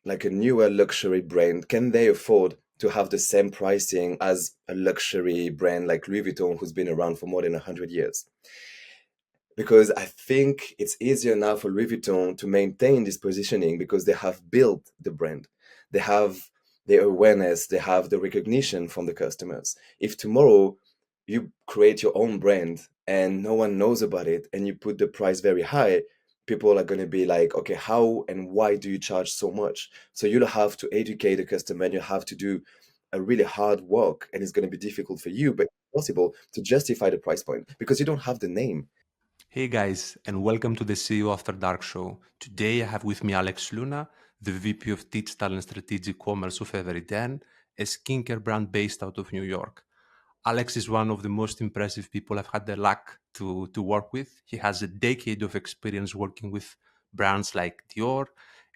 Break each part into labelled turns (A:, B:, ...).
A: like a newer luxury brand, can they afford to have the same pricing as a luxury brand like Louis Vuitton, who's been around for more than 100 years? Because I think it's easier now for Louis Vuitton to maintain this positioning because they have built the brand. They have the awareness, they have the recognition from the customers. If tomorrow you create your own brand and no one knows about it and you put the price very high, people are going to be like, okay, how and why do you charge so much? So you'll have to educate the customer and you have to do a really hard work, and it's going to be difficult for you, but it's possible to justify the price point because you don't have the name.
B: Hey guys, and welcome to the CEO After Dark show. Today I have with me Alex Luna, the VP of Digital and Strategic Commerce of Everyden, a skincare brand based out of New York. Alex is one of the most impressive people I've had the luck to work with. He has a decade of experience working with brands like Dior,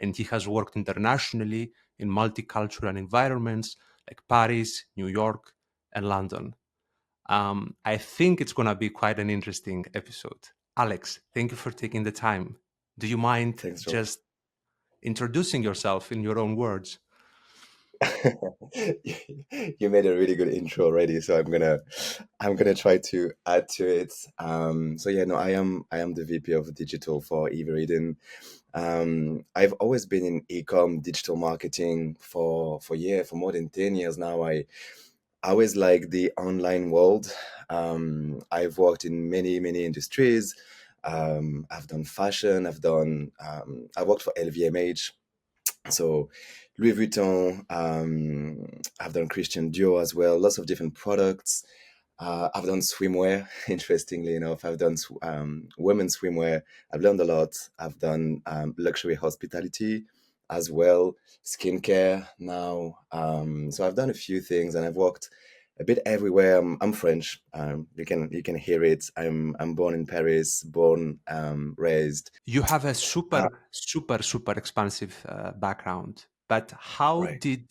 B: and he has worked internationally in multicultural environments like Paris, New York, and London. I think it's going to be quite an interesting episode. Alex, thank you for taking the time. Do you mind
A: Thanks, George.
B: just introducing yourself in your own words?
A: You made a really good intro already, so I'm gonna try to add to it. So yeah, no, I am the VP of digital for Everyden. I've always been in e-com digital marketing for more than 10 years now. I always like the online world. I've worked in many industries. I've done fashion. I worked for LVMH, so Louis Vuitton. I've done Christian Dior as well. Lots of different products. I've done swimwear. Interestingly enough, I've done women's swimwear. I've learned a lot. I've done luxury hospitality as well, skincare now. So I've done a few things, and I've worked a bit everywhere. I'm French. You can hear it. I'm born in Paris, born raised.
B: You have a
A: Uh,
B: super expansive background, but how
A: right.
B: did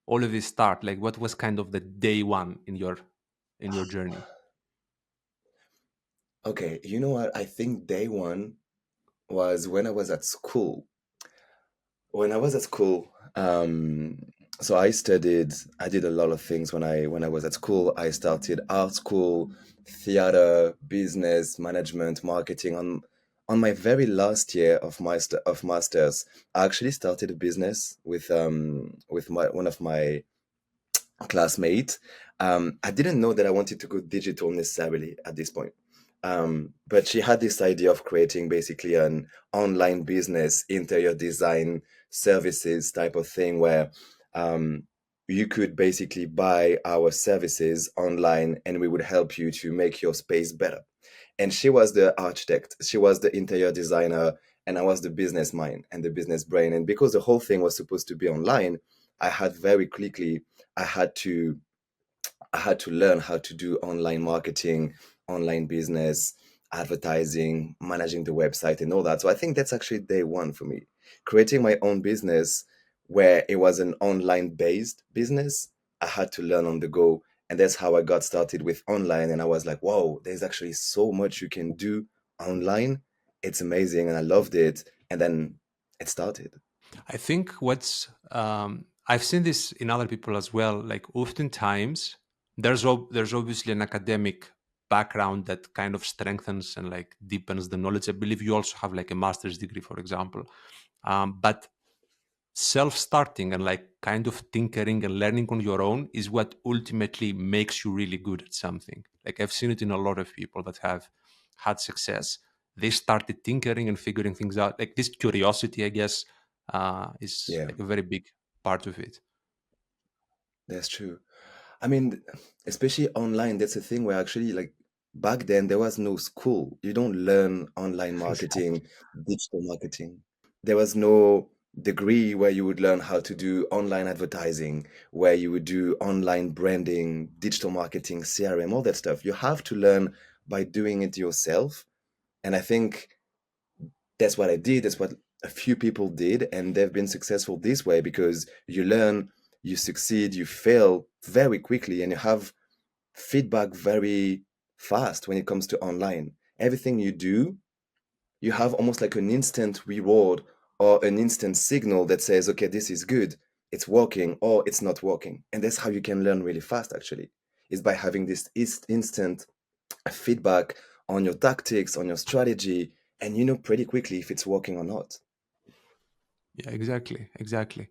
B: all of this start? Like, what was kind of the day one in your journey?
A: Okay. You know what? I think day one was when I was at school. When I was at school, so I did a lot of things when I was at school. I started art school, theater, business, management, marketing. On my very last year of masters, I actually started a business with one of my classmates. I didn't know that I wanted to go digital necessarily at this point. But she had this idea of creating basically an online business, interior design services type of thing, where um, you could basically buy our services online and we would help you to make your space better. And she was the architect, she was the interior designer, and I was the business mind and the business brain. And because the whole thing was supposed to be online, I had very quickly I had to I had to learn how to do online marketing, online business, advertising, managing the website and all that. So I think that's actually day one for me. Creating my own business where it was an online based business, I had to learn on the go. And that's how I got started with online. And I was like, whoa, there's actually so much you can do online. It's amazing. And I loved it. And then it started.
B: I think I've seen this in other people as well. Like oftentimes, there's obviously an academic background that kind of strengthens and like deepens the knowledge. I believe you also have like a master's degree, for example. But self-starting and like kind of tinkering and learning on your own is what ultimately makes you really good at something. Like I've seen it in a lot of people that have had success. They started tinkering and figuring things out. Like this curiosity, I guess, is
A: Yeah,
B: like a very big part of it.
A: that's true. I mean, especially online, that's a thing where actually, like, back then there was no school. You don't learn online
B: Exactly.
A: marketing, digital marketing. There was no degree where you would learn how to do online advertising, where you would do online branding, digital marketing, CRM, all that stuff. You have to learn by doing it yourself. And I think that's what I did. That's what a few people did, and they've been successful this way because you learn, you succeed, you fail very quickly, and you have feedback very fast when it comes to online. Everything you do, you have almost like an instant reward or an instant signal that says, okay, this is good, it's working, or it's not working. And that's how you can learn really fast, actually, is by having this instant feedback on your tactics, on your strategy, and you know pretty quickly if it's working or not.
B: Yeah, exactly, exactly.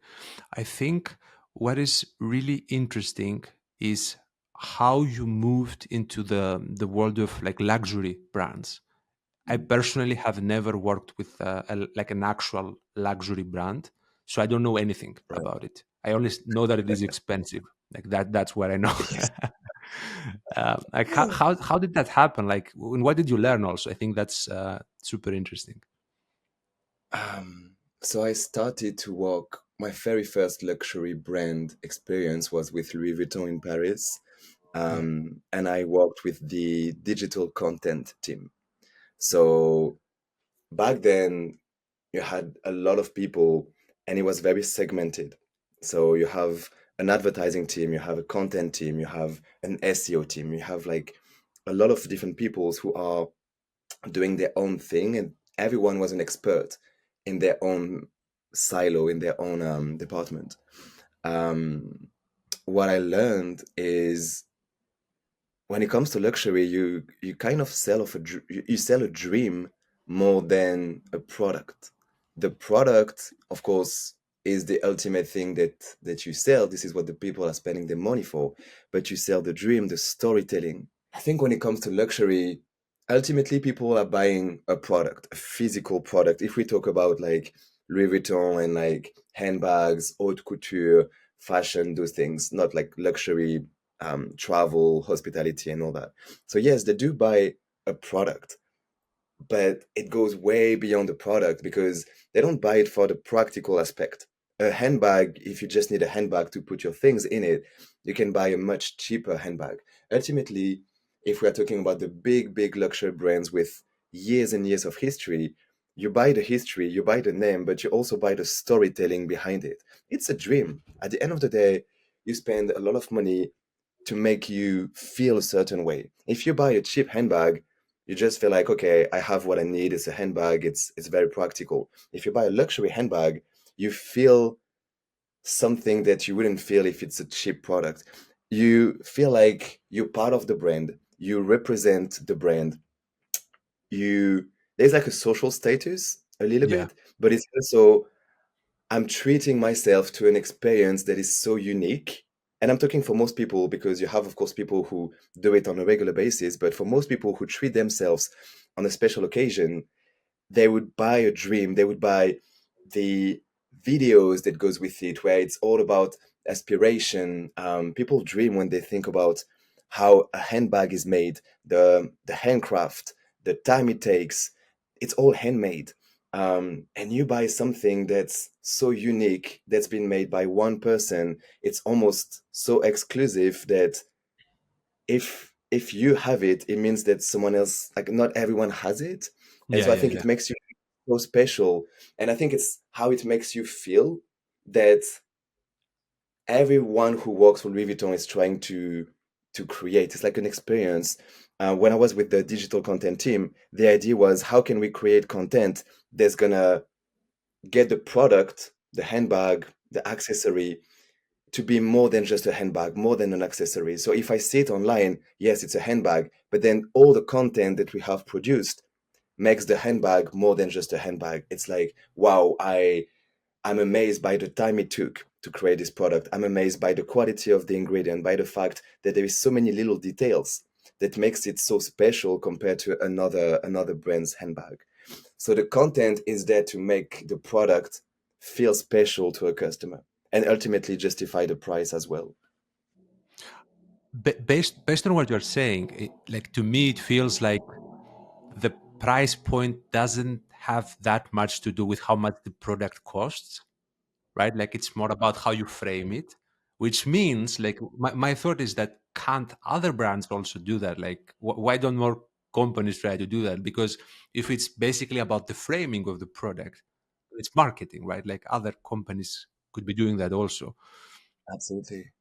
B: I think what is really interesting is how you moved into the world of like luxury brands. I
A: Mm.
B: personally have never worked with like an actual luxury brand, so I don't know anything
A: Right.
B: about it. I only know that it is expensive. Like that. That's what I know.
A: Yes.
B: Like how did that happen? Like, and what did you learn? Also, I think that's super interesting.
A: So I started to work. My very first luxury brand experience was with Louis Vuitton in Paris,
B: Yeah,
A: and I worked with the digital content team. So back then, you had a lot of people, and it was very segmented. So you have an advertising team, you have a content team, you have an SEO team, you have like a lot of different peoples who are doing their own thing, and everyone was an expert in their own silo, in their own department. Um, what I learned is when it comes to luxury, you kind of sell you sell a dream more than a product. The product, of course, is the ultimate thing that you sell. This is what the people are spending their money for. But you sell the dream, the storytelling. I think when it comes to luxury, ultimately people are buying a product, a physical product. If we talk about like Louis Vuitton and like handbags, haute couture, fashion, those things, not like luxury travel, hospitality, and all that. So yes, they do buy a product, but it goes way beyond the product because they don't buy it for the practical aspect. A handbag, if you just need a handbag to put your things in it, you can buy a much cheaper handbag. Ultimately, if we are talking about the big luxury brands with years and years of history, you buy the history, you buy the name, but you also buy the storytelling behind it. It's a dream. At the end of the day, you spend a lot of money to make you feel a certain way. If you buy a cheap handbag, you just feel like, okay, I have what I need. It's a handbag. It's very practical. If you buy a luxury handbag, you feel something that you wouldn't feel if it's a cheap product. You feel like you're part of the brand. You represent the brand. You There's like a social status a little
B: yeah,
A: bit, but it's also I'm treating myself to an experience that is so unique. And I'm talking for most people because you have, of course, people who do it on a regular basis. But for most people who treat themselves on a special occasion, they would buy a dream. They would buy the videos that goes with it, where it's all about aspiration. People dream when they think about how a handbag is made, the handcraft, the time it takes. It's all handmade. And you buy something that's so unique, that's been made by one person. It's almost so exclusive that if you have it, it means that someone else, like not everyone has it. And
B: yeah,
A: so I
B: yeah,
A: think
B: yeah,
A: it makes you so special. And I think it's how it makes you feel that everyone who works for Louis Vuitton is trying to create. It's like an experience. When I was with the digital content team, the idea was how can we create content that's gonna get the product, the handbag, the accessory to be more than just a handbag, more than an accessory. So if I see it online, yes, it's a handbag, but then all the content that we have produced makes the handbag more than just a handbag. It's like, wow, I'm amazed by the time it took to create this product. I'm amazed by the quality of the ingredient, by the fact that there is so many little details that makes it so special compared to another brand's handbag. So the content is there to make the product feel special to a customer and ultimately justify the price as well.
B: based on what you're saying, like to me, it feels like the price point doesn't have that much to do with how much the product costs, right? Like it's more about how you frame it, which means like my thought is that can't other brands also do that? Like why don't more companies try to do that? Because if it's basically about the framing of the product, it's marketing, right? Like other companies could be doing that also.
A: Absolutely.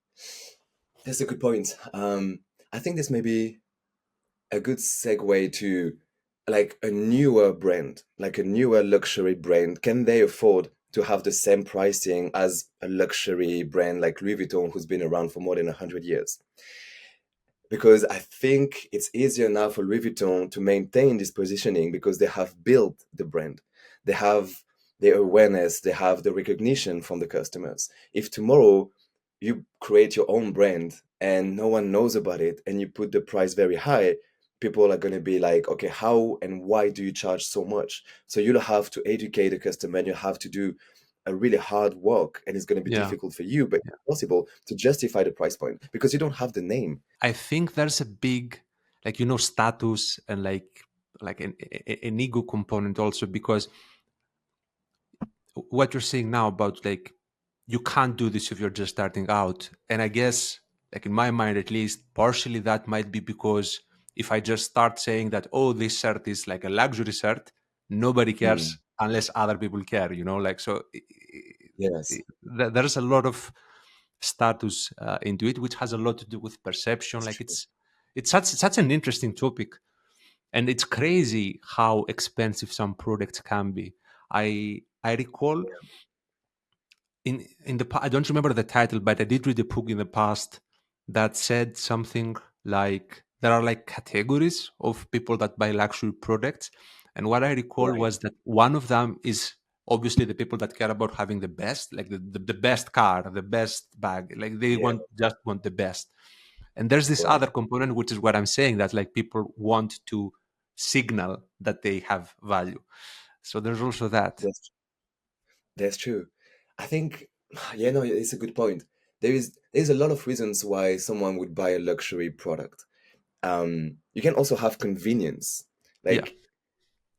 A: That's a good point. I think this may be a good segue to like a newer brand, like a newer luxury brand, can they afford to have the same pricing as a luxury brand like Louis Vuitton, who's been around for more than 100 years? Because I think it's easier now for Louis Vuitton to maintain this positioning because they have built the brand. They have the awareness, they have the recognition from the customers. If tomorrow you create your own brand and no one knows about it and you put the price very high, people are going to be like, okay, how and why do you charge so much? So you'll have to educate the customer and you have to do a really hard work and it's going to be
B: Yeah.
A: difficult for you, but it's possible to justify the price point because you don't have the name.
B: I think there's a big, like, you know, status and like an ego component also, because what you're saying now about like you can't do this if you're just starting out. And I guess, like in my mind at least, partially that might be because if I just start saying that, oh, this shirt is like a luxury shirt, nobody cares
A: Mm,
B: unless other people care, you know, like so
A: yes,
B: there's a lot of status into it, which has a lot to do with perception.
A: it's
B: Like
A: true.
B: it's such an interesting topic, and it's crazy how expensive some products can be. I recall I don't remember the title, but I did read a book in the past that said something like there are like categories of people that buy luxury products, and what I recall
A: Right.
B: was that one of them is obviously the people that care about having the best, like the best car, the best bag, like they
A: Yeah,
B: want the best. And there's this
A: right.
B: other component, which is what I'm saying, that like people want to signal that they have value. So there's also that.
A: That's that's true. I think, yeah, no, it's a good point. There's a lot of reasons why someone would buy a luxury product. You can also have convenience,
B: Yeah,
A: like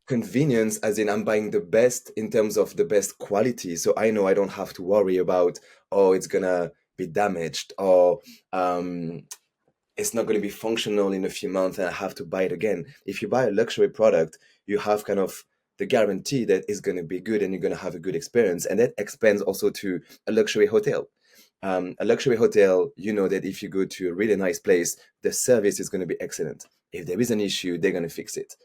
A: convenience, as in I'm buying the best in terms of the best quality, so I know I don't have to worry about, oh, it's gonna be damaged, or it's not going to be functional in a few months and I have to buy it again. If you buy a luxury product, you have kind of the guarantee that it's going to be good and you're going to have a good experience. And that expands also to a luxury hotel. A luxury hotel, you know that if you go to a really nice place, the service is going to be excellent. If there is an issue, they're going to fix it.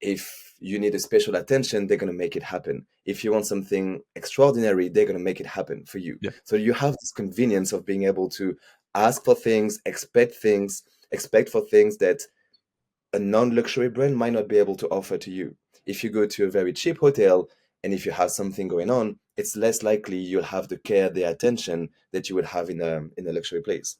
A: If you need a special attention, they're going to make it happen. If you want something extraordinary, they're going to make it happen for you.
B: yeah,
A: So you have this convenience of being able to ask for things, expect for things that a non-luxury brand might not be able to offer to you. If you go to a very cheap hotel and if you have something going on, it's less likely you'll have the care, the attention that you would have in a luxury place.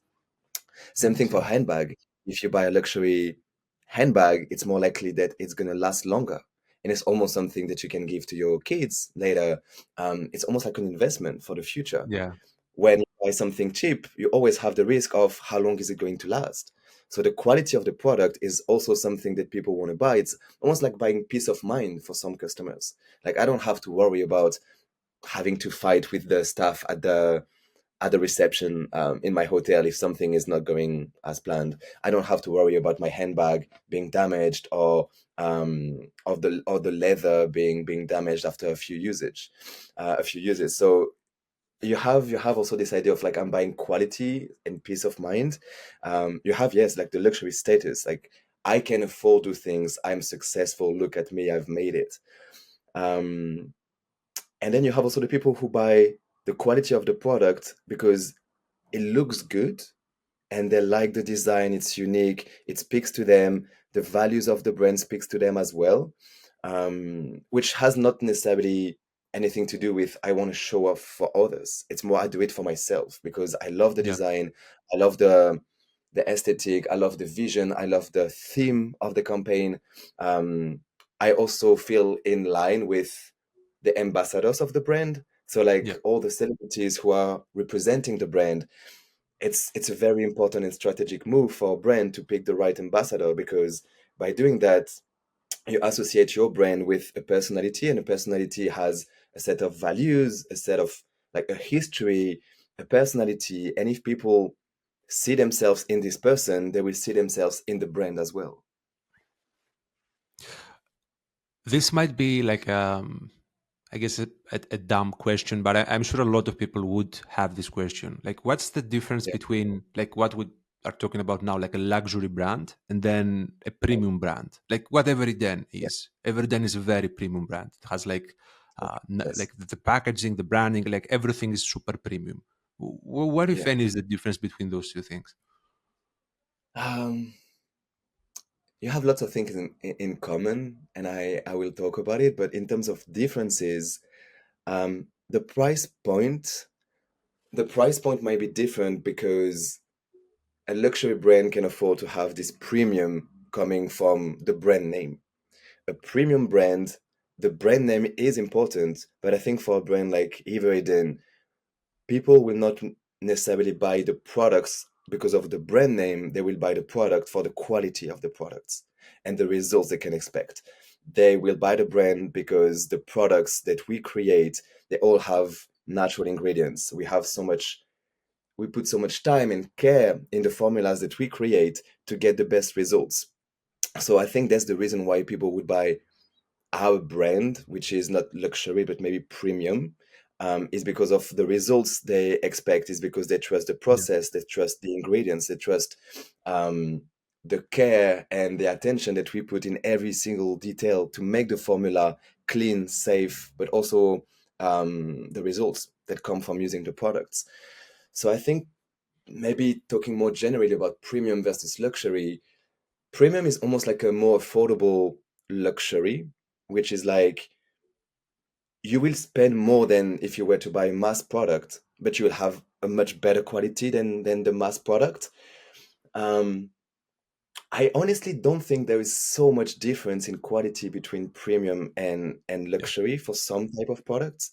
A: Same thing for
B: exactly.
A: handbag. If you buy a luxury handbag, it's more likely that it's going to last longer. And it's almost something that you can give to your kids later. It's almost like an investment for the future.
B: Yeah,
A: When you buy something cheap, you always have the risk of how long is it going to last. So the quality of the product is also something that people want to buy. It's almost like buying peace of mind for some customers. Like I don't have to worry about having to fight with the staff at the reception in my hotel if something is not going as planned. I don't have to worry about my handbag being damaged or or the leather being damaged after a few uses. So you have also this idea of like I'm buying quality and peace of mind. You have, yes, like the luxury status, like I can afford to things. I'm successful. Look at me. I've made it. Um, and then you have also the people who buy the quality of the product because it looks good and they like the design. It's unique. It speaks to them. The values of the brand speaks to them as well, which has not necessarily anything to do with I want to show off for others. It's more I do it for myself because I love the
B: yeah,
A: design. I love the aesthetic. I love the vision. I love the theme of the campaign. Um, I also feel in line with the ambassadors of the brand. So like
B: yeah.
A: all the celebrities who are representing the brand, it's a very important and strategic move for a brand to pick the right ambassador because by doing that you associate your brand with a personality and a personality has a set of values, a set of like a history, a personality, and if people see themselves in this person they will see themselves in the brand as well.
B: This might be like I guess a dumb question, but I'm sure a lot of people would have this question. Like, what's the difference
A: Yeah.
B: between like what would are talking about now like a luxury brand and then a premium brand, like whatever it then
A: Yeah.
B: is. Everyden is a very premium brand. It has like
A: Yes.
B: like the packaging, the branding, like everything is super premium. What if
A: Yeah.
B: any is the difference between those two things?
A: Um, you have lots of things in common, and I will talk about it. But in terms of differences, the price point might be different because a luxury brand can afford to have this premium coming from the brand name. A premium brand, the brand name is important, but I think for a brand like Everyden, people will not necessarily buy the products because of the brand name. They will buy the product for the quality of the products and the results they can expect. They will buy the brand because the products that we create, they all have natural ingredients. We put so much time and care in the formulas that we create to get the best results. So I think that's the reason why people would buy our brand, which is not luxury but maybe premium, is because of the results they expect, is because they trust the
B: Yeah.
A: process, they trust the ingredients, they trust um, the care and the attention that we put in every single detail to make the formula clean, safe, but also the results that come from using the products. So I think maybe talking more generally about premium versus luxury, premium is almost like a more affordable luxury, which is like you will spend more than if you were to buy a mass product, but you will have a much better quality than the mass product. Um, I honestly don't think there is so much difference in quality between premium and
B: Yeah.
A: luxury for some type of products.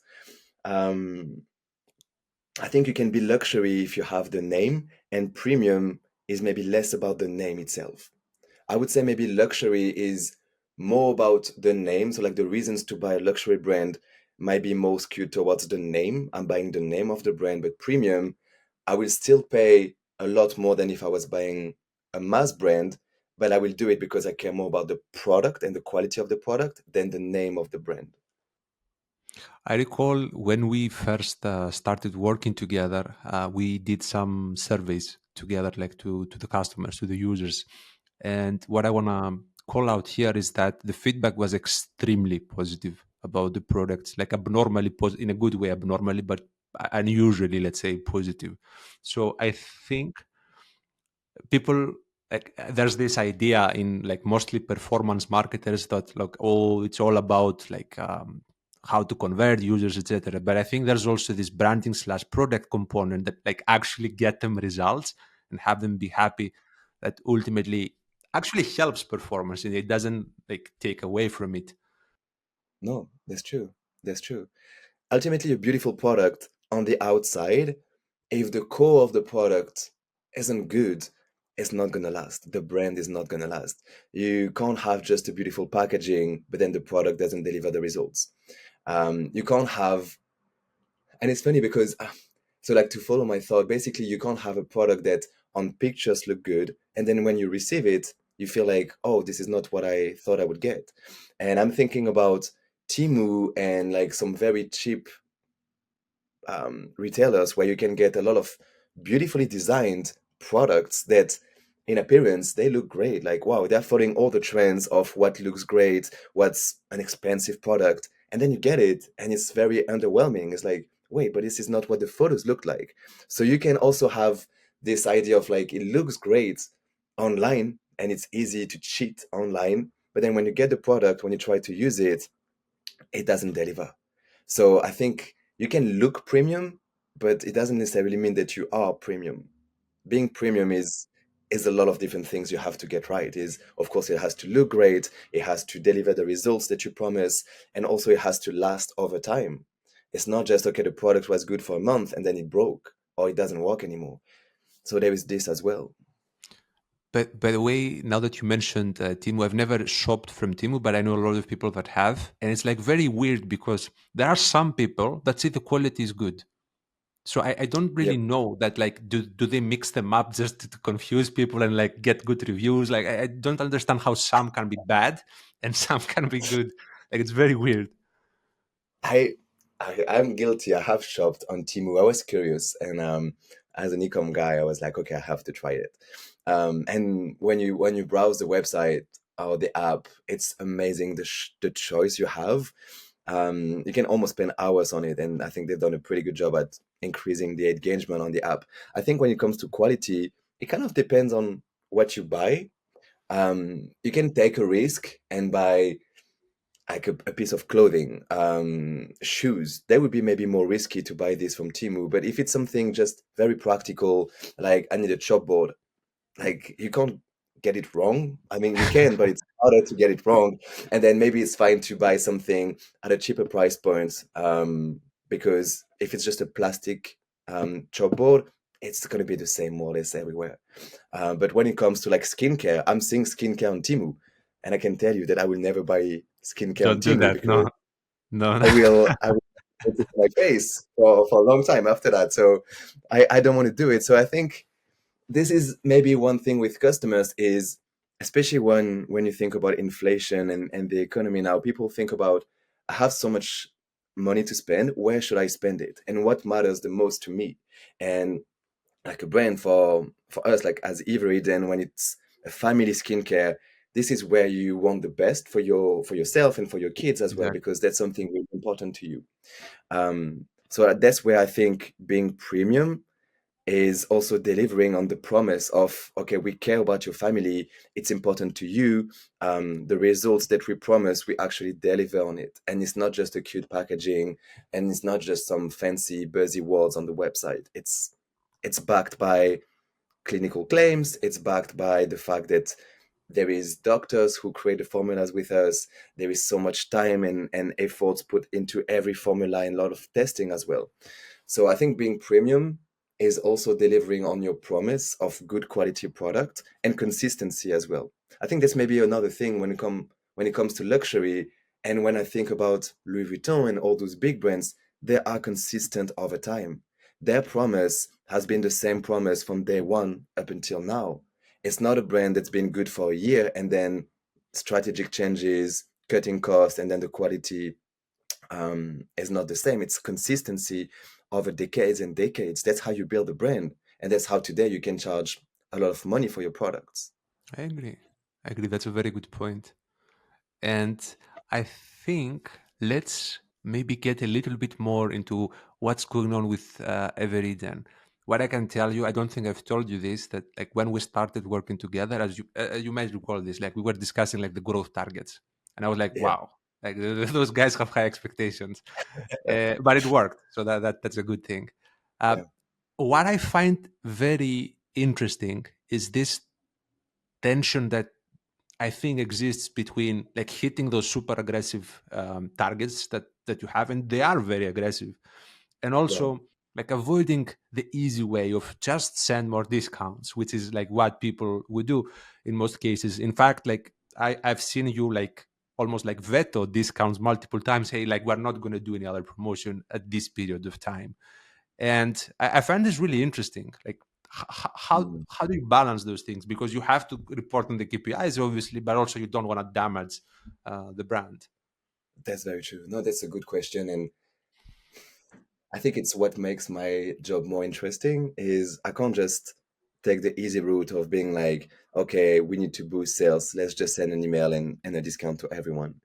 A: Um, I think you can be luxury if you have the name, and premium is maybe less about the name itself. I would say maybe luxury is more about the name. So, like the reasons to buy a luxury brand might be more skewed towards the name. I'm buying the name of the brand, but premium, I will still pay a lot more than if I was buying a mass brand, but I will do it because I care more about the product and the quality of the product than the name of the brand.
B: I recall when we first started working together, we did some surveys together, like to the customers, to the users. And what I want to call out here is that the feedback was extremely positive about the products, like abnormally positive, in a good way, abnormally, but unusually, let's say, positive. So I think people, like, there's this idea in like mostly performance marketers that like, oh, it's all about like how to convert users, etc. But I think there's also this branding slash product component that like actually get them results and have them be happy, that ultimately actually helps performance and it doesn't like take away from it.
A: No, that's true. That's true. Ultimately, a beautiful product on the outside, if the core of the product isn't good, it's not gonna last. The brand is not gonna last. You can't have just a beautiful packaging, but then the product doesn't deliver the results. You can't have, and it's funny because, so like to follow my thought, basically, you can't have a product that on pictures look good, and then when you receive it, you feel like, oh, this is not what I thought I would get. And I'm thinking about Timu and like some very cheap retailers where you can get a lot of beautifully designed products that in appearance they look great, like wow, they're following all the trends of what looks great, what's an expensive product, and then you get it and it's very underwhelming. It's like, wait, but this is not what the photos look like. So you can also have this idea of like it looks great online and it's easy to cheat online, but then when you get the product, when you try to use it, it doesn't deliver. So I think you can look premium, but it doesn't necessarily mean that you are premium. Being premium is a lot of different things you have to get right. Is of course it has to look great, it has to deliver the results that you promise, and also it has to last over time. It's not just okay, the product was good for a month and then it broke or it doesn't work anymore. So there is this as well.
B: But by the way, now that you mentioned Timu, I've never shopped from Timu, but I know a lot of people that have. And it's like very weird because there are some people that say the quality is good. So I don't really
A: Yep.
B: know that like do they mix them up just to confuse people and like get good reviews? Like I don't understand how some can be bad and some can be good. Like it's very weird.
A: I I'm guilty. I have shopped on Timu. I was curious, and as an ecom guy, I was like, okay, I have to try it. And when you browse the website or the app, it's amazing the choice you have. You can almost spend hours on it, and I think they've done a pretty good job at increasing the engagement on the app. I think when it comes to quality, it kind of depends on what you buy. You can take a risk and buy like a piece of clothing, shoes. That would be maybe more risky to buy this from Timu. But if it's something just very practical, like I need a chalkboard, like you can't get it wrong. I mean, you can, but it's harder to get it wrong. And then maybe it's fine to buy something at a cheaper price point, because if it's just a plastic chalkboard, it's going to be the same more or less everywhere. But when it comes to like skincare, I'm seeing skincare on Timu, and I can tell you that I will never buy skincare on
B: Don't do
A: Timu
B: that.
A: because
B: No, no, no.
A: I will put it on my face for a long time after that. So I don't want to do it. So I think this is maybe one thing with customers is, especially when you think about inflation and the economy now, people think about, I have so much money to spend, where should I spend it, and what matters the most to me. And like a brand for us, like as Ivory, then when it's a family skincare, this is where you want the best for yourself and for your kids as well,
B: Exactly.
A: because that's something really important to you. So that's where I think being premium is also delivering on the promise of, okay, we care about your family, it's important to you. The results that we promise, we actually deliver on it, and it's not just a cute packaging, and it's not just some fancy buzzy words on the website. It's backed by clinical claims. It's backed by the fact that there is doctors who create the formulas with us. There is so much time and efforts put into every formula and a lot of testing as well. So I think being premium is also delivering on your promise of good quality product and consistency as well. I think that's maybe another thing when it comes to luxury, and when I think about Louis Vuitton and all those big brands, they are consistent over time. Their promise has been the same promise from day one up until now. It's not a brand that's been good for a year and then strategic changes, cutting costs, and then the quality is not the same. It's consistency over decades and decades. That's how you build a brand. And that's how today you can charge a lot of money for your products.
B: I agree. I agree. That's a very good point. And I think let's maybe get a little bit more into what's going on with Everiden. What I can tell you, I don't think I've told you this, that like when we started working together, as you might recall this, like we were discussing like the growth targets, and I was like,
A: Yeah.
B: wow, like those guys have high expectations, but it worked, so that's a good thing. Uh,
A: Yeah.
B: what I find very interesting is this tension that I think exists between like hitting those super aggressive targets that you have, and they are very aggressive, and
A: Yeah.
B: also like avoiding the easy way of just send more discounts, which is like what people would do in most cases. In fact, like I've seen you like almost like veto discounts multiple times. Hey, like we're not going to do any other promotion at this period of time, and I find this really interesting. Like
A: Mm.
B: how do you balance those things? Because you have to report on the KPIs, obviously, but also you don't want to damage the brand.
A: That's very true. No, that's a good question. And I think it's what makes my job more interesting is I can't just take the easy route of being like, okay, we need to boost sales. Let's just send an email and a discount to everyone.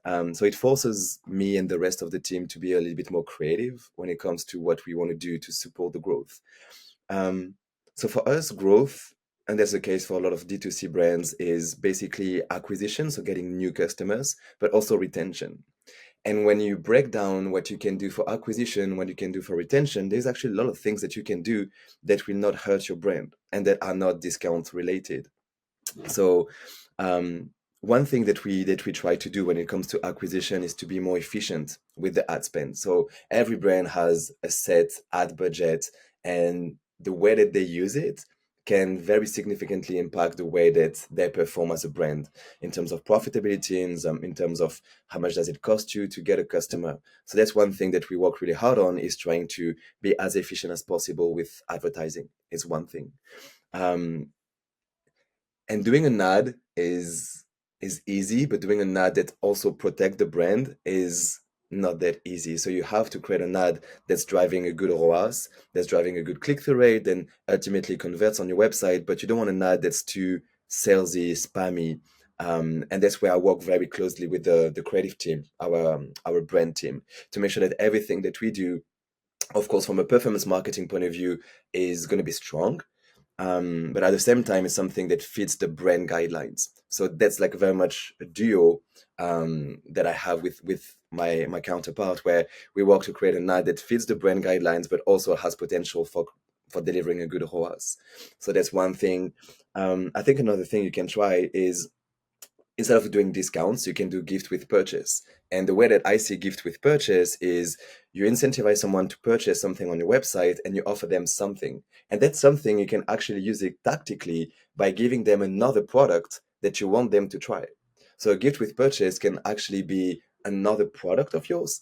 A: So it forces me and the rest of the team to be a little bit more creative when it comes to what we want to do to support the growth. Um, so for us, growth, and that's the case for a lot of D2C brands, is basically acquisition, so getting new customers, but also retention. And when you break down what you can do for acquisition, what you can do for retention, there's actually a lot of things that you can do that will not hurt your brand and that are not discount related. So, um, one thing that we try to do when it comes to acquisition is to be more efficient with the ad spend. So every brand has a set ad budget, and the way that they use it can very significantly impact the way that they perform as a brand in terms of profitability, in terms of how much does it cost you to get a customer. So that's one thing that we work really hard on, is trying to be as efficient as possible with advertising. Is one thing. Um, and doing an ad is easy, but doing an ad that also protect the brand is not that easy. So you have to create an ad that's driving a good ROAS, that's driving a good click-through rate, and ultimately converts on your website. But you don't want an ad that's too salesy, spammy. And that's where I work very closely with the creative team, our brand team, to make sure that everything that we do, of course, from a performance marketing point of view, is going to be strong, but at the same time, it's something that fits the brand guidelines. So that's like very much a duo that I have with my counterpart, where we work to create an ad that fits the brand guidelines, but also has potential for delivering a good ROAS. So that's one thing. I think another thing you can try is, instead of doing discounts, you can do gift with purchase. And the way that I see gift with purchase is, you incentivize someone to purchase something on your website and you offer them something. And that's something you can actually use it tactically by giving them another product that you want them to try. So a gift with purchase can actually be another product of yours.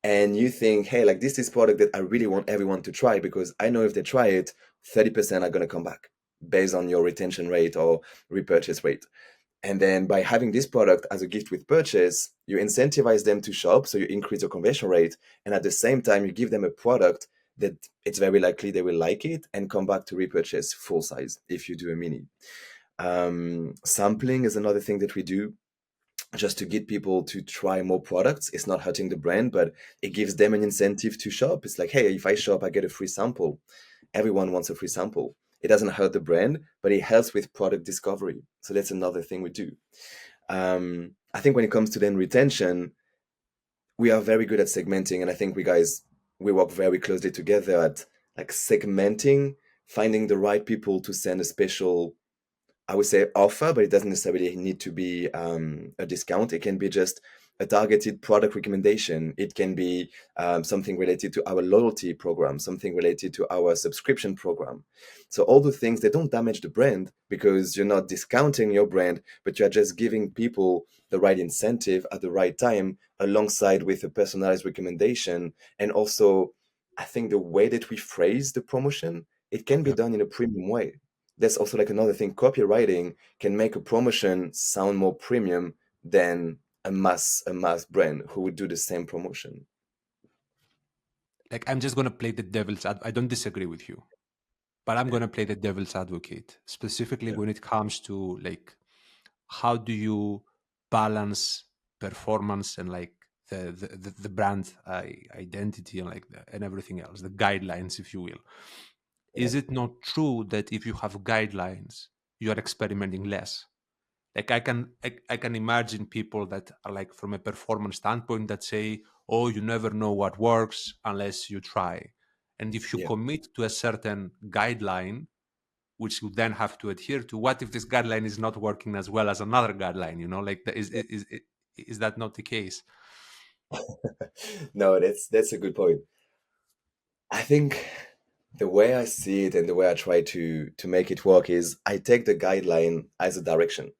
A: And you think, hey, like, this is product that I really want everyone to try, because I know if they try it, 30% are going to come back based on your retention rate or repurchase rate. And then by having this product as a gift with purchase, you incentivize them to shop, so you increase your conversion rate. And at the same time, you give them a product that it's very likely they will like it and come back to repurchase full size if you do a mini. Sampling is another thing that we do, just to get people to try more products. It's not hurting the brand, but it gives them an incentive to shop. It's like, hey, if I shop, I get a free sample. Everyone wants a free sample. It doesn't hurt the brand, but it helps with product discovery. So that's another thing we do. I think when it comes to then retention, we are very good at segmenting, and I think we work very closely together at like segmenting, finding the right people to send a special, I would say, offer, but it doesn't necessarily need to be a discount. It can be just a targeted product recommendation. It can be something related to our loyalty program, something related to our subscription program. So all the things that don't damage the brand, because you're not discounting your brand, but you're just giving people the right incentive at the right time, alongside with a personalized recommendation. And also, I think the way that we phrase the promotion, it can be
B: Yeah.
A: done in a premium way. That's also like another thing. Copywriting can make a promotion sound more premium than a mass brand who would do the same promotion.
B: Like, I'm just gonna play the devil's I don't disagree with you, but I'm
A: Yeah,
B: gonna play the devil's advocate, specifically
A: yeah,
B: when it comes to like, how do you balance performance and like the brand identity and like and everything else, the guidelines, if you will.
A: yeah,
B: Is it not true that if you have guidelines, you are experimenting less? Like, I can imagine people that are like, from a performance standpoint, that say, oh, you never know what works unless you try. And if you
A: yeah.
B: commit to a certain guideline, which you then have to adhere to, what if this guideline is not working as well as another guideline? Like, is that not the case?
A: No, that's a good point. I think the way I see it and the way I try to make it work is, I take the guideline as a direction,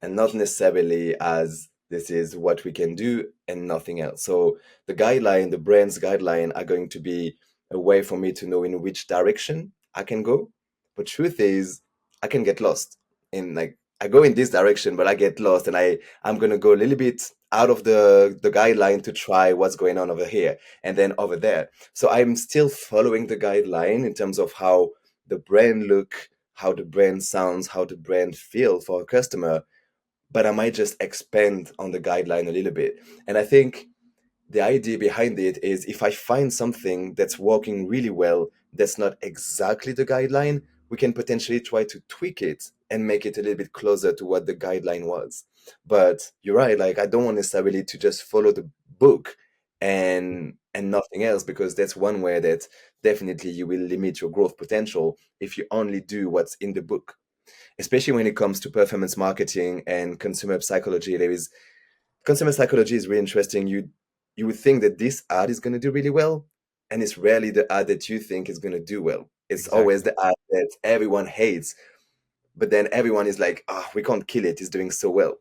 A: and not necessarily as this is what we can do and nothing else. So the brand's guideline are going to be a way for me to know in which direction I can go. But truth is, I can get lost in, like, I go in this direction, but I get lost, and I'm gonna go a little bit out of the guideline to try what's going on over here and then over there. So I'm still following the guideline in terms of how the brand look, how the brand sounds, how the brand feel for a customer, but I might just expand on the guideline a little bit. And I think the idea behind it is, if I find something that's working really well, that's not exactly the guideline, we can potentially try to tweak it and make it a little bit closer to what the guideline was. But you're right, like, I don't want necessarily to just follow the book and nothing else, because that's one way that definitely you will limit your growth potential if you only do what's in the book, especially when it comes to performance marketing and consumer psychology. Consumer psychology is really interesting. You would think that this ad is going to do really well, and it's rarely the ad that you think is going to do well. It's always
B: Exactly.
A: the ad that everyone hates, but then everyone is like, "Ah, we can't kill it. It's doing so well."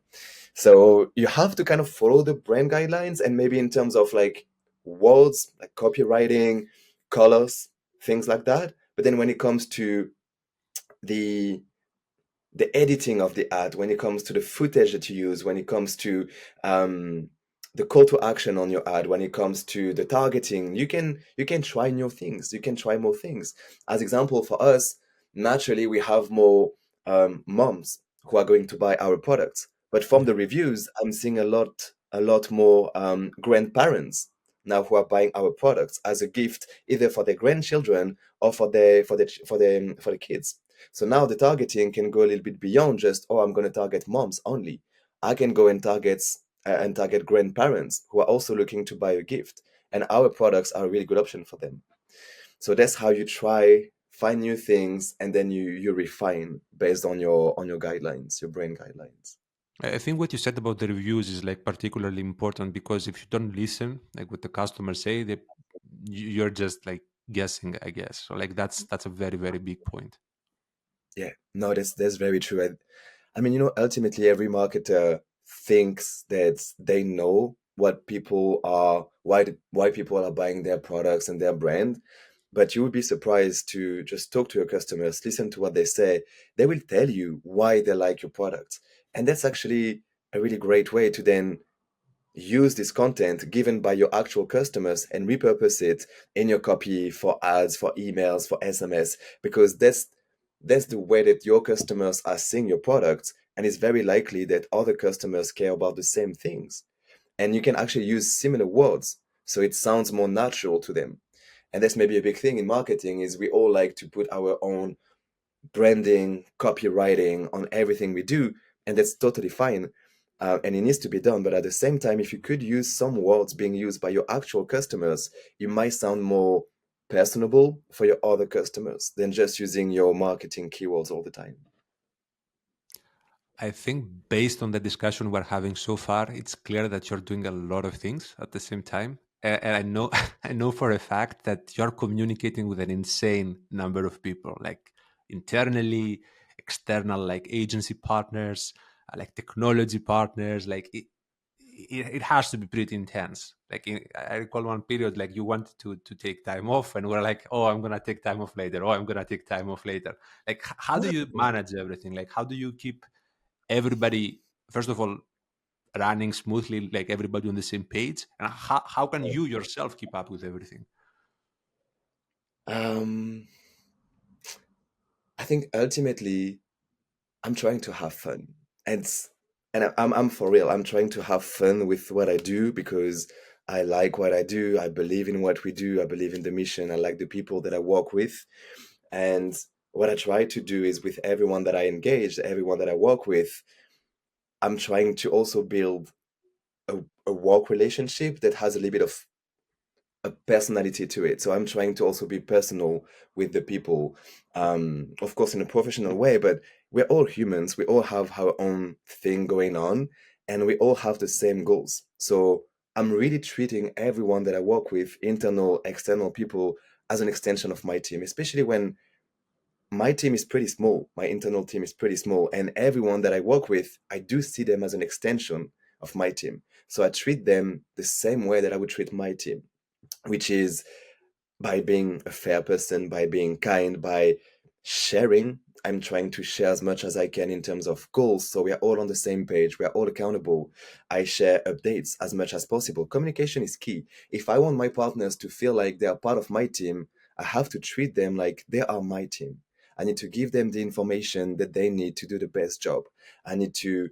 A: So you have to kind of follow the brand guidelines, and maybe in terms of like words, like copywriting, colors, things like that. But then when it comes to the the editing of the ad, when it comes to the footage that you use, when it comes to um, the call to action on your ad when it comes to the targeting. You can try new things, you can try more things. As example, for us, naturally we have more moms who are going to buy our products, but from the reviews I'm seeing a lot more grandparents now who are buying our products as a gift, either for their grandchildren or for the kids. So now the targeting can go a little bit beyond just, oh, I'm going to target moms only. I can go and target grandparents who are also looking to buy a gift, and our products are a really good option for them. So that's how you try find new things, and then you refine based on your guidelines, your brain guidelines.
B: I think what you said about the reviews is like particularly important because if you don't listen, like what the customers say, you're just like guessing, I guess. So like that's a very very big point.
A: Yeah, no, that's very true. I mean, ultimately, every marketer thinks that they know what people are, why people are buying their products and their brand. But you would be surprised to just talk to your customers, listen to what they say. They will tell you why they like your products. And that's actually a really great way to then use this content given by your actual customers and repurpose it in your copy for ads, for emails, for SMS, because that's the way that your customers are seeing your products, and it's very likely that other customers care about the same things. And you can actually use similar words so it sounds more natural to them. And that's maybe a big thing in marketing is we all like to put our own branding, copywriting on everything we do, and that's totally fine. And it needs to be done. But at the same time, if you could use some words being used by your actual customers, you might sound more personable for your other customers than just using your marketing keywords all the time.
B: I think based on the discussion we're having so far, it's clear that you're doing a lot of things at the same time. And I know I know for a fact that you're communicating with an insane number of people, like internally, external, like agency partners, like technology partners. Like it has to be pretty intense. Like I recall one period, like you wanted to take time off, and we're like, oh, I'm gonna take time off later. Oh, I'm gonna take time off later. Like, how do you manage everything? Like, how do you keep everybody, first of all, running smoothly, like everybody on the same page, and how can you yourself keep up with everything?
A: Um, I think ultimately I'm trying to have fun. And I'm for real. I'm trying to have fun with what I do because I like what I do. I believe in what we do. I believe in the mission. I like the people that I work with. And what I try to do is with everyone that I engage, everyone that I work with, I'm trying to also build a work relationship that has a little bit of a personality to it. So I'm trying to also be personal with the people, of course, in a professional way, but we're all humans. We all have our own thing going on, and we all have the same goals. So I'm really treating everyone that I work with, internal, external people, as an extension of my team, especially when my team is pretty small. My internal team is pretty small, and everyone that I work with, I do see them as an extension of my team. So I treat them the same way that I would treat my team, which is by being a fair person, by being kind, by sharing. I'm trying to share as much as I can in terms of goals. So we are all on the same page. We are all accountable. I share updates as much as possible. Communication is key. If I want my partners to feel like they are part of my team, I have to treat them like they are my team. I need to give them the information that they need to do the best job. I need to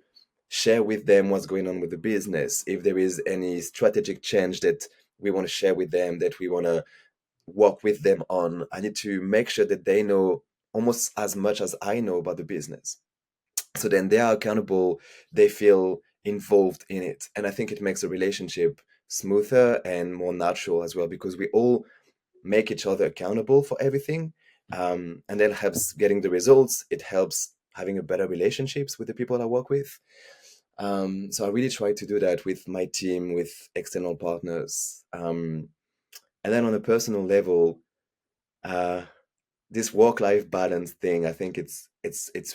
A: share with them what's going on with the business. If there is any strategic change that we want to share with them, that we want to work with them on, I need to make sure that they know almost as much as I know about the business. So then they are accountable, they feel involved in it. And I think it makes the relationship smoother and more natural as well because we all make each other accountable for everything. And that helps getting the results. It helps having a better relationships with the people I work with. So I really try to do that with my team, with external partners. And then on a personal level, uh, this work-life balance thing, I think it's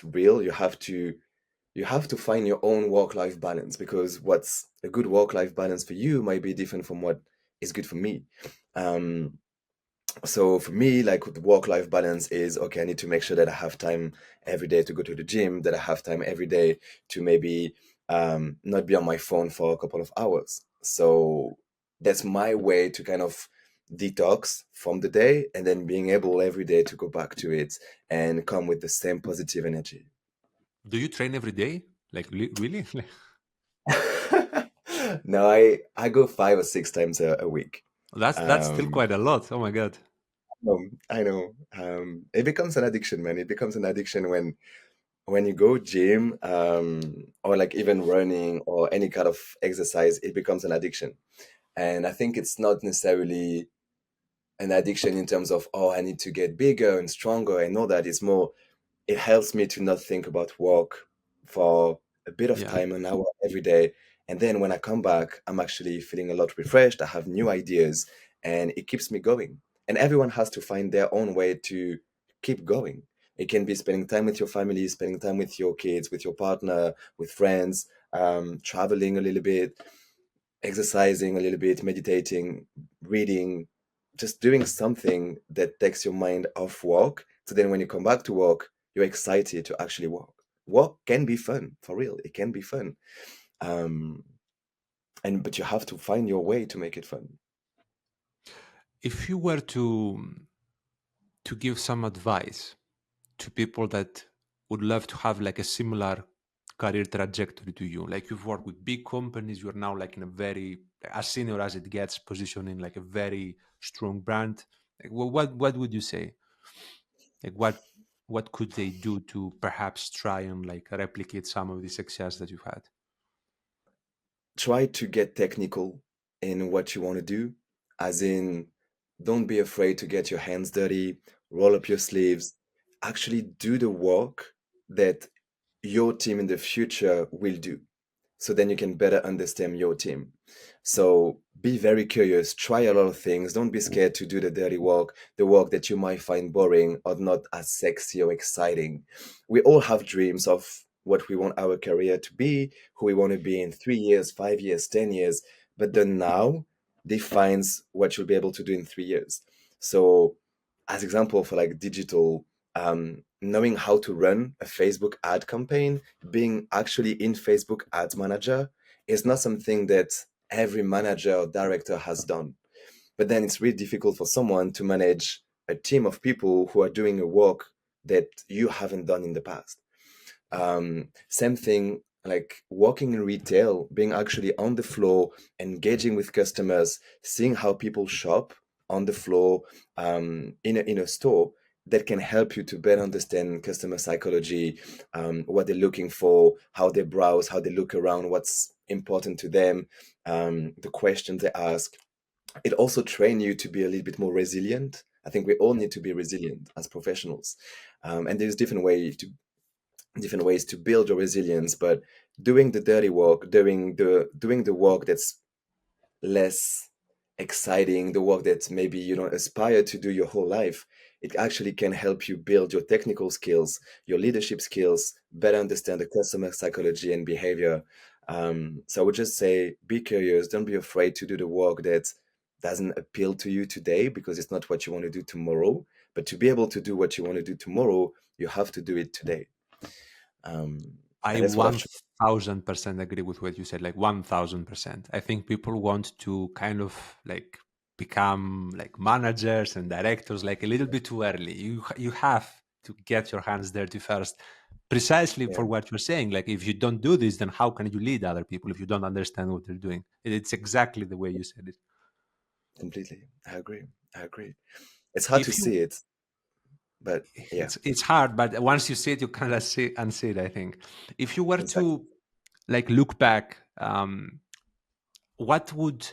A: real. You have to find your own work-life balance because what's a good work-life balance for you might be different from what is good for me. Um, so for me, like the work-life balance is okay, I need to make sure that I have time every day to go to the gym, that I have time every day to maybe not be on my phone for a couple of hours. So that's my way to kind of detox from the day, and then being able every day to go back to it and come with the same positive energy.
B: Do you train every day? Like really?
A: No, I go 5 or 6 times a week.
B: That's still
A: Um,
B: quite a lot. Oh my god.
A: I know. It becomes an addiction, man. It becomes an addiction when you go gym, or like even running or any kind of exercise. It becomes an addiction, and I think it's not necessarily an addiction in terms of, oh, I need to get bigger and stronger and all that. It's more, it helps me to not think about work for a bit of
B: Yeah.
A: time, an hour every day. And then when I come back, I'm actually feeling a lot refreshed. I have new ideas and it keeps me going. And everyone has to find their own way to keep going. It can be spending time with your family, spending time with your kids, with your partner, with friends, traveling a little bit, exercising a little bit, meditating, reading, just doing something that takes your mind off work. So then when you come back to work, you're excited to actually work. Work can be fun, for real. It can be fun. Um, and but you have to find your way to make it fun.
B: If you were to give some advice to people that would love to have like a similar career trajectory to you, like you've worked with big companies, you're now like in a very as senior as it gets, positioned in like a very strong brand. Like, what would you say? Like what could they do to perhaps try and like replicate some of the success that you've had?
A: Try to get technical in what you want to do, as in, don't be afraid to get your hands dirty, roll up your sleeves, actually do the work that your team in the future will do. So then you can better understand your team. So be very curious, try a lot of things. Don't be scared to do the dirty work, the work that you might find boring or not as sexy or exciting. We all have dreams of what we want our career to be, who we want to be in 3 years, 5 years, 10 years. But the now defines what you'll be able to do in 3 years. So, as example for like digital, knowing how to run a Facebook ad campaign, being actually in Facebook Ads Manager is not something that every manager or director has done. But then it's really difficult for someone to manage a team of people who are doing a work that you haven't done in the past. Same thing, like working in retail, being actually on the floor, engaging with customers, seeing how people shop on the floor, in a store, that can help you to better understand customer psychology, what they're looking for, how they browse, how they look around, what's important to them, the questions they ask. It also train you to be a little bit more resilient. I think we all need to be resilient as professionals, and there's different ways to build your resilience, but doing the dirty work, doing the work that's less exciting, the work that maybe you don't aspire to do your whole life, it actually can help you build your technical skills, your leadership skills, better understand the customer psychology and behavior. So I would just say, be curious, don't be afraid to do the work that doesn't appeal to you today because it's not what you want to do tomorrow. But to be able to do what you want to do tomorrow, you have to do it today.
B: I
A: And that's what I've tried.
B: 1000% agree with what you said, like 1000%. I think people want to kind of like become like managers and directors like a little bit too early. You have to get your hands dirty first, precisely
A: Yeah,
B: for what you're saying. Like if you don't do this, then how can you lead other people if you don't understand what they're doing? It's exactly the way you said it.
A: completely. I agree. I agree. It's hard to
B: If you
A: see it, but yeah,
B: it's hard, but once you see it, you kind of see unsee it, I think. If you were
A: exactly.
B: to like look back, what would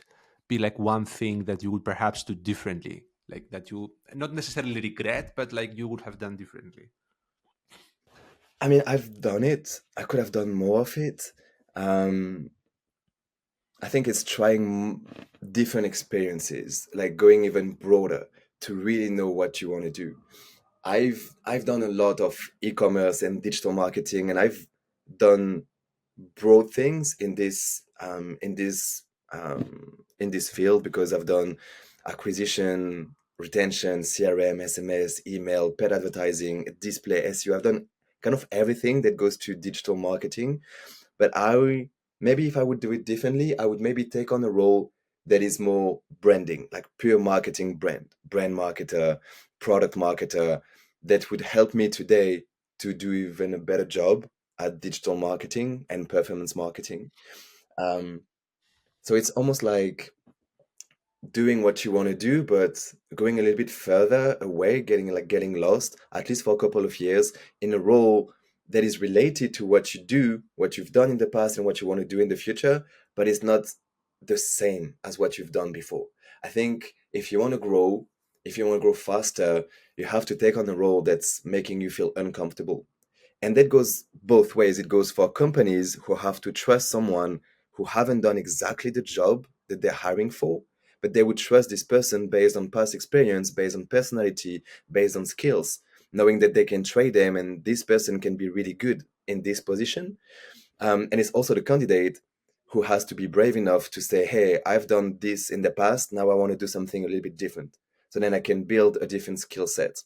B: be like one thing that you would perhaps do differently, like that you not necessarily regret, but like you would have done differently?
A: I mean, I've done it. I could have done more of it. Um, I think it's trying different experiences, like going even broader to really know what you want to do. I've done a lot of e-commerce and digital marketing, and I've done broad things in this field because I've done acquisition, retention, CRM, SMS, email, paid advertising, display, SEO. I've done kind of everything that goes to digital marketing. But I maybe if I would do it differently, I would maybe take on a role that is more branding, like pure marketing brand marketer, product marketer, that would help me today to do even a better job at digital marketing and performance marketing. Um, so it's almost like doing what you want to do, but going a little bit further away, getting lost, at least for a couple of years, in a role that is related to what you do, what you've done in the past, and what you want to do in the future, but it's not the same as what you've done before. I think if you want to grow faster, you have to take on a role that's making you feel uncomfortable. And that goes both ways. It goes for companies who have to trust someone who haven't done exactly the job that they're hiring for, but they would trust this person based on past experience, based on personality, based on skills, knowing that they can trade them and this person can be really good in this position. And it's also the candidate who has to be brave enough to say, hey, I've done this in the past. Now I want to do something a little bit different. So then I can build a different skill set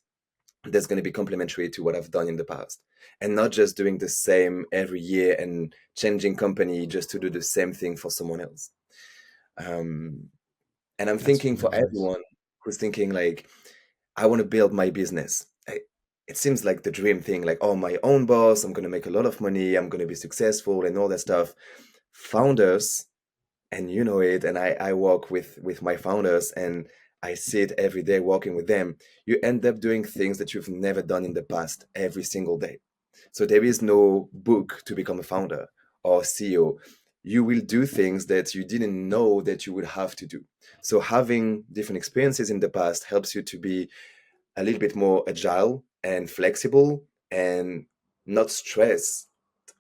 A: that's going to be complementary to what I've done in the past, and not just doing the same every year and changing company just to do the same thing for someone else. Um, and I'm
B: That's
A: thinking
B: good
A: for
B: advice.
A: everyone who's thinking like, I want to build my business. It seems like the dream thing, like, oh, my own boss, I'm going to make a lot of money, I'm going to be successful and all that stuff. Founders, and you know it, and I work with my founders and I sit every day working with them. You end up doing things that you've never done in the past every single day. So there is no book to become a founder or CEO. You will do things that you didn't know that you would have to do. So having different experiences in the past helps you to be a little bit more agile and flexible and not stress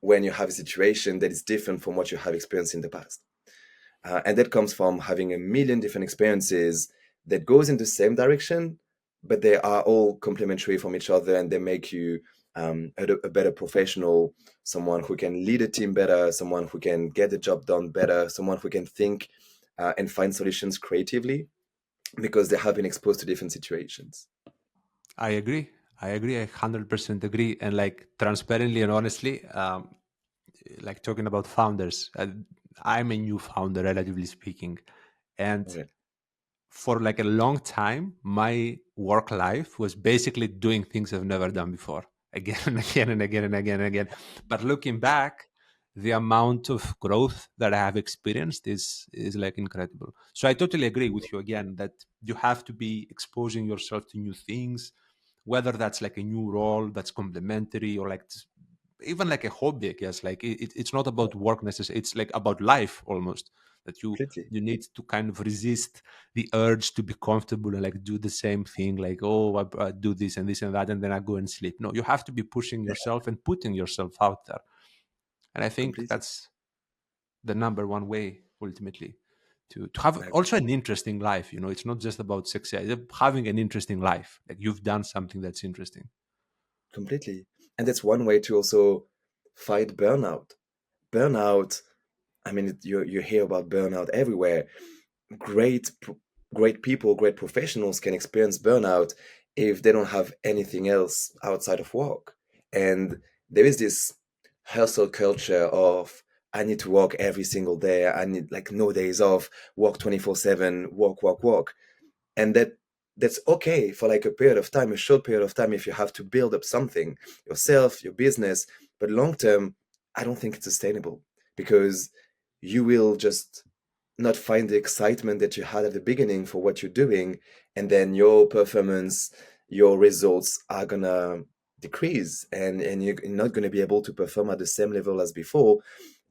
A: when you have a situation that is different from what you have experienced in the past. And that comes from having a million different experiences that goes in the same direction, but they are all complementary from each other, and they make you a better professional, someone who can lead a team better, someone who can get the job done better, someone who can think and find solutions creatively because they have been exposed to different situations.
B: I agree. I agree. I 100% agree. And like transparently and honestly, like talking about founders, I'm a new founder, relatively speaking. And
A: Okay.
B: for like a long time, my work life was basically doing things I've never done before, again and again and again and again and again. But looking back, the amount of growth that I have experienced is like incredible. So I totally agree with you again that you have to be exposing yourself to new things, whether that's like a new role that's complementary or like even like a hobby, I guess. Like it's not about work necessarily, it's like about life almost, that
A: Completely.
B: you need to kind of resist the urge to be comfortable and like do the same thing, like, oh, I do this and that and then I go and sleep. No, you have to be pushing
A: Yeah,
B: yourself and putting yourself out there. And I think
A: completely.
B: that's the number one way ultimately to have
A: I agree.
B: also an interesting life. It's not just about success, it's having an interesting life, like you've done something that's interesting.
A: Completely. And that's one way to also fight burnout. Burnout, I mean, you hear about burnout everywhere. Great great people, great professionals can experience burnout if they don't have anything else outside of work. And there is this hustle culture of, I need to work every single day, I need like no days off, work 24/7, work. And that's okay for like a period of time, a short period of time, if you have to build up something, yourself, your business. But long term, I don't think it's sustainable, because you will just not find the excitement that you had at the beginning for what you're doing, and then your performance, your results are gonna decrease, and you're not gonna be able to perform at the same level as before.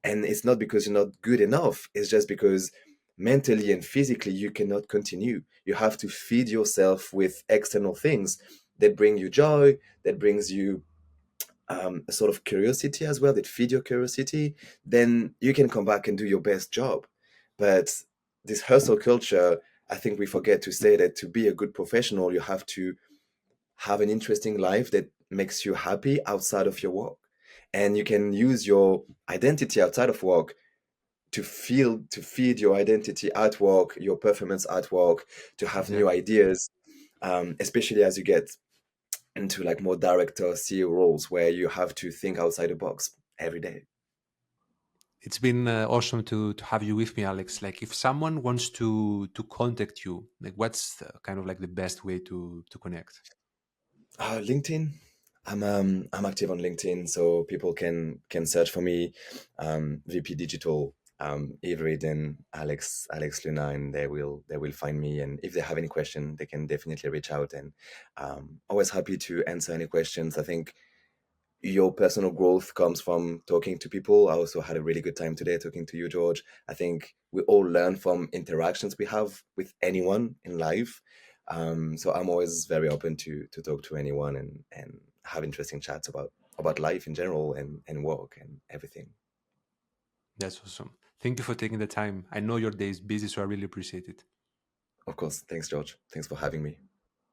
A: And it's not because you're not good enough, it's just because mentally and physically you cannot continue. You have to feed yourself with external things that bring you joy, that brings you a sort of curiosity as well, that feed your curiosity. Then you can come back and do your best job. But this hustle culture, I think we forget to say that to be a good professional, you have to have an interesting life that makes you happy outside of your work. And you can use your identity outside of work to feed your identity at work, your performance at work, to have
B: Yeah.
A: new ideas, especially as you get into like more director CEO roles where you have to think outside the box every day.
B: It's been awesome to have you with me, Alex. Like, if someone wants to contact you, like, what's kind of like the best way to connect?
A: LinkedIn. I'm active on LinkedIn, so people can search for me, VP Digital, Avery, then Alex Luna, and they will find me. And if they have any question, they can definitely reach out. And always happy to answer any questions. I think your personal growth comes from talking to people. I also had a really good time today talking to you, George. I think we all learn from interactions we have with anyone in life. So I'm always very open to talk to anyone and have interesting chats about life in general and work and everything.
B: That's awesome. Thank you for taking the time. I know your day is busy, so I really appreciate it.
A: Of course. Thanks, George. Thanks for having me.